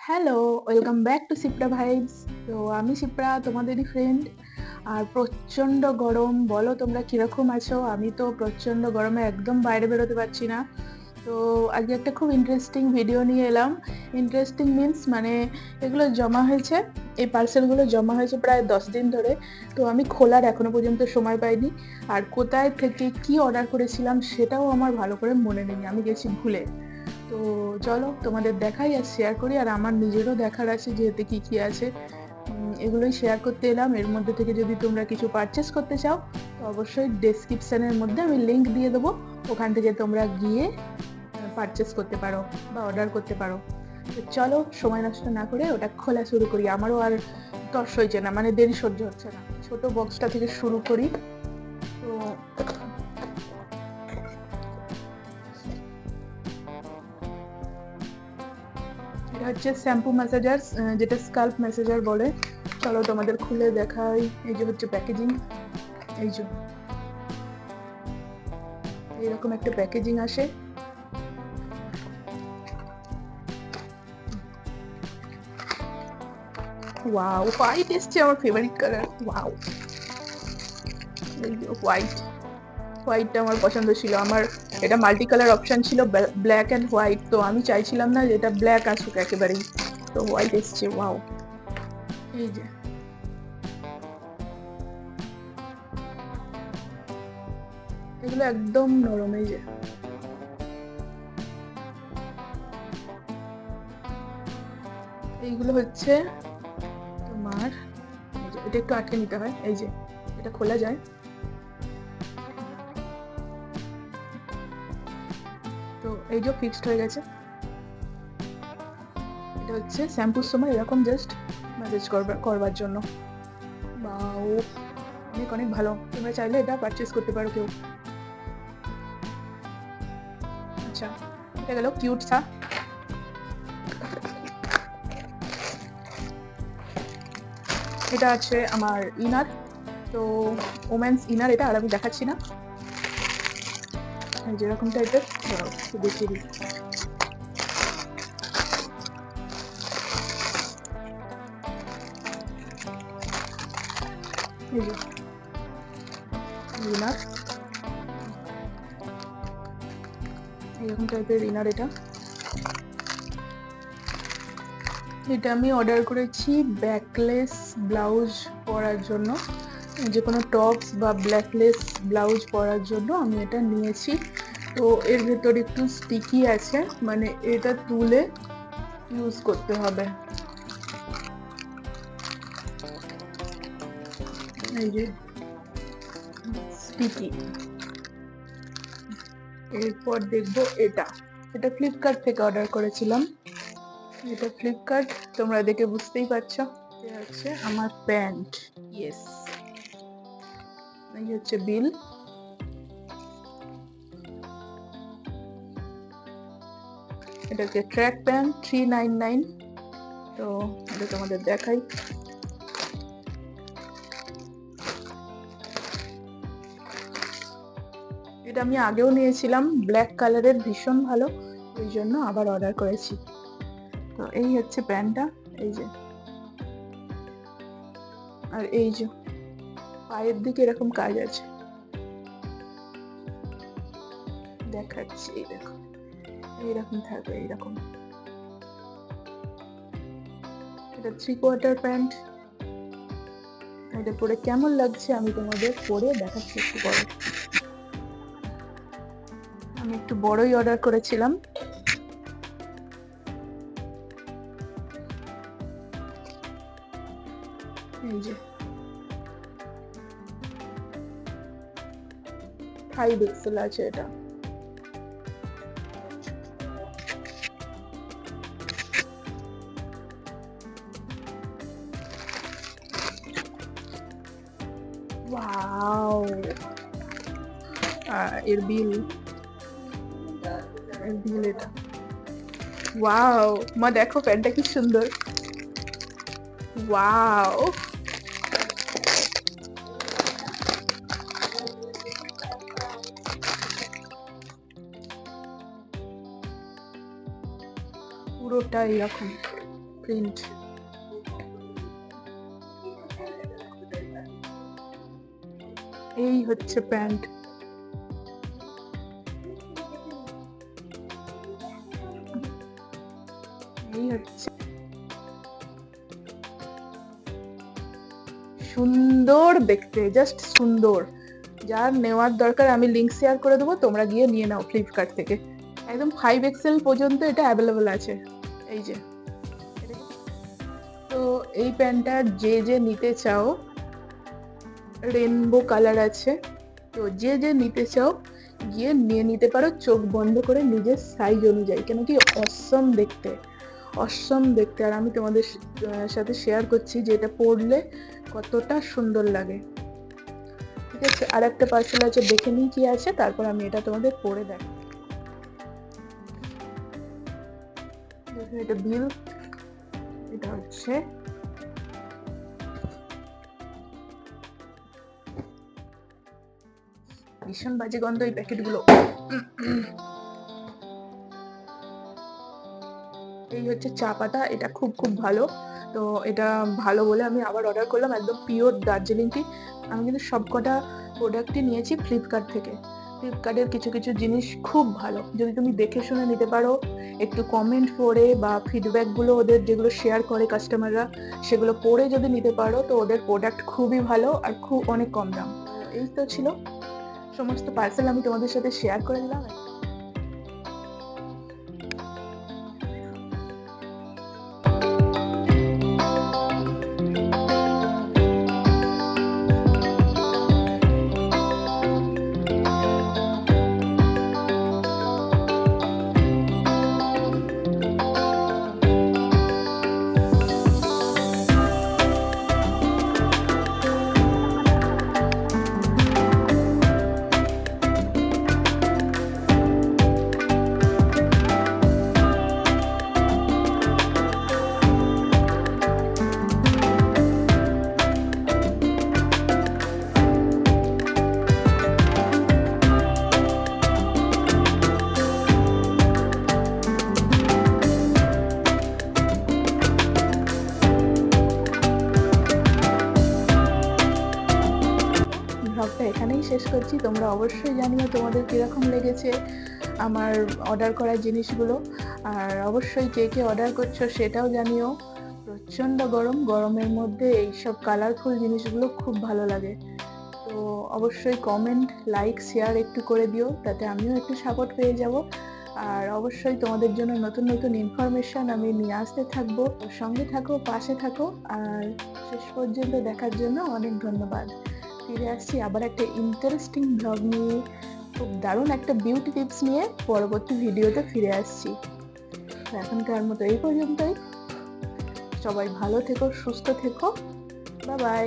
Hello, welcome back to Shipra vibes. তো আমি শিপ্রা, তোমাদেরই ফ্রেন্ড। আর প্রচণ্ড গরম, বলো তোমরা কিরকম আছো? আমি তো প্রচণ্ড গরমে একদম বাইরে বেরোতে পারছি না। তো আজকে একটা খুব ইন্টারেস্টিং ভিডিও নিয়ে এলাম। ইন্টারেস্টিং মিনস মানে এগুলো জমা হয়েছে, এই পার্সেলগুলো জমা হয়েছে প্রায় 10 দিন ধরে। তো আমি খোলার এখনো পর্যন্ত সময় পাইনি। আর কোথায় থেকে কি অর্ডার করেছিলাম সেটাও আমার ভালো করে মনে নেই, আমি গেছি ভুলে। তো চলো তোমাদের দেখাই আর শেয়ার করি, আর আমার নিজেরও দেখার আছে যে এতে কি কি আছে। এগুলোই শেয়ার করতে এলাম। এর মধ্যে থেকে যদি তোমরা কিছু পারচেস করতে চাও তো অবশ্যই ডেসক্রিপশনের মধ্যে আমি লিংক দিয়ে দেবো, ওখান থেকে তোমরা গিয়ে পারচেস করতে পারো বা অর্ডার করতে পারো। তো চলো সময় নষ্ট না করে ওটা খোলা শুরু করি। আমারও আর তর্স হয়েছে না, মানে দেরি সহ্য হচ্ছে না। ছোট বক্সটা থেকে শুরু করি। তো এটা হচ্ছে শ্যাম্পু ম্যাসাজার, যেটা স্কাল্প ম্যাসাজার বলে। চলো তোমাদের খুলে দেখাই। এই যে হচ্ছে প্যাকেজিং, এই যে এইরকম একটা প্যাকেজিং আসে। ওয়াও, হোয়াইট এসছে, আমার ফেভারিট কালার। ওয়াও, এই যে হোয়াইট। হোয়াইটটা আমার পছন্দ ছিল। আমার এটা মাল্টি কালার অপশন ছিল, ব্ল্যাক অ্যান্ড হোয়াইট। তো আমি চাইছিলাম না যে এটা ব্ল্যাক আসুক একেবারেই, তো হোয়াইট এসছে। ওয়াও, এই যে এগুলো একদম নরম। এই যে এইগুলো হচ্ছে তোমার, এই যে এটা একটু আটকে নিতে হয়, এই যে এটা খোলা যায়। তো এই যে ফিক্সড হয়ে গেছে। এটা হচ্ছে শ্যাম্পুর সময় এরকম জাস্ট ম্যাসেজ করবার জন্য। বাও, অনেক অনেক ভালো। তোমরা চাইলে এটা পারচেস করতে পারো কেউ। আচ্ছা, এটা গেল কিউট সা। এটা আছে আমার ইনার। তো ওমেন্স ইনার এটা, আর আমি দেখাচ্ছি না। যেরকম টাইপের, ধরো একটু দেখিয়ে দিই। এই যে ইনার, এরকম টাইপের ইনার এটা। এটা আমি অর্ডার করেছি ব্যাকলেস ব্লাউজ পরার জন্য, যে কোনো টপস বা ব্ল্যাকলেস ব্লাউজ পরার জন্য আমি এটা নিয়েছি। তো এর ভেতর একটু স্টিকি আছে, মানে এটা তুলে ইউজ করতে হবে। এই যে স্টিকি। এরপর দেখবো এটা, এটা ফ্লিপকার্ট থেকে অর্ডার করেছিলাম। এটা ফ্লিপকার্ট, তোমরা দেখে বুঝতেই পারছো। এটা হচ্ছে আমার প্যান্ট। ইয়েস, এই হচ্ছে বিল। এটা হচ্ছে ট্র্যাক প্যান্ট 399। তো এটা তোমাদের দেখাই। এটা আমি আগেও নিয়েছিলাম, ব্ল্যাক কালারের, ভীষণ ভালো, ওই জন্য আবার অর্ডার করেছি। তো এই হচ্ছে প্যান্টটা, এই যে। আর এই যে পায়ের দিকে এরকম কাজ আছে, দেখাচ্ছি। এই দেখো, এইরকম থাকবে, এইরকম। এটা 3/4 প্যান্ট। এটা পরে কেমন লাগছে আমি তোমাদের পরে দেখাচ্ছি একটু পরে। আমি একটু বড়ই অর্ডার করেছিলাম। এই যে 5 এক্সেল আছে এটা। ওয়াও, এর বিল, এর বিল এটা। ওয়াও মা, দেখো প্যান্টটা কি সুন্দর। ওয়াও, পুরোটা এরকম। প্রিন্ট। এই হচ্ছে প্যান্ট। এই হচ্ছে সুন্দর দেখতে, জাস্ট সুন্দর। যার নেওয়ার দরকার আমি লিংক শেয়ার করে দেবো, তোমরা গিয়ে নিয়ে নাও ফ্লিপকার্ট থেকে। একদম 5XL পর্যন্ত এটা অ্যাভেলেবল আছে। এই যে, তো এই প্যান্টটা যে যে নিতে চাও, রেনবো কালার আছে, তো যে যে নিতে চাও গিয়ে নিয়ে নিতে পারো চোখ বন্ধ করে নিজের সাইজ অনুযায়ী। কেন কি অসম দেখতে, অসম দেখতে। আর আমি তোমাদের সাথে শেয়ার করছি যে এটা পরলে কতটা সুন্দর লাগে। ঠিক আছে, আর একটা পার্সেল আছে, দেখে নিই কি আছে, তারপর আমি এটা তোমাদের পরে দেখাই। এটা বিল, এটা হচ্ছে ভীষণ বাজে গন্ধ এই প্যাকেটগুলো। এই হচ্ছে চা পাতা, এটা খুব খুব ভালো। তো এটা ভালো বলে আমি আবার অর্ডার করলাম, একদম পিওর দার্জিলিং টি। আমি কিন্তু সবকটা প্রোডাক্টই নিয়েছি ফ্লিপকার্ট থেকে। ফ্লিপকার্টের কিছু কিছু জিনিস খুব ভালো, যদি তুমি দেখে শুনে নিতে পারো, একটু কমেন্ট পড়ে বা ফিডব্যাকগুলো ওদের যেগুলো শেয়ার করে কাস্টমাররা, সেগুলো পড়ে যদি নিতে পারো, তো ওদের প্রোডাক্ট খুবই ভালো আর খুব অনেক কম দাম। এই তো ছিল সমস্ত পার্সেল, আমি তোমাদের সাথে শেয়ার করে দিলাম। ব্লগটা এখানেই শেষ করছি। তোমরা অবশ্যই জানিও তোমাদের কীরকম লেগেছে আমার অর্ডার করা জিনিসগুলো, আর অবশ্যই কে কে অর্ডার করছো সেটাও জানিও। প্রচণ্ড গরম, গরমের মধ্যে এইসব কালারফুল জিনিসগুলো খুব ভালো লাগে। তো অবশ্যই কমেন্ট, লাইক, শেয়ার একটু করে দিও, তাতে আমিও একটু সাপোর্ট পেয়ে যাব। আর অবশ্যই তোমাদের জন্য নতুন নতুন ইনফরমেশন আমি নিয়ে আসতে থাকবো। সঙ্গে থাকো, পাশে থাকো, আর শেষ পর্যন্ত দেখার জন্য অনেক ধন্যবাদ। ফিরে আসছি আবার একটা ইন্টারেস্টিং ব্লগ নিয়ে, খুব দারুণ একটা বিউটি টিপস নিয়ে পরবর্তী ভিডিওতে ফিরে আসছি। এখনকার মতো এই পর্যন্তই। সবাই ভালো থেকো, সুস্থ থেকো, বাই বাই।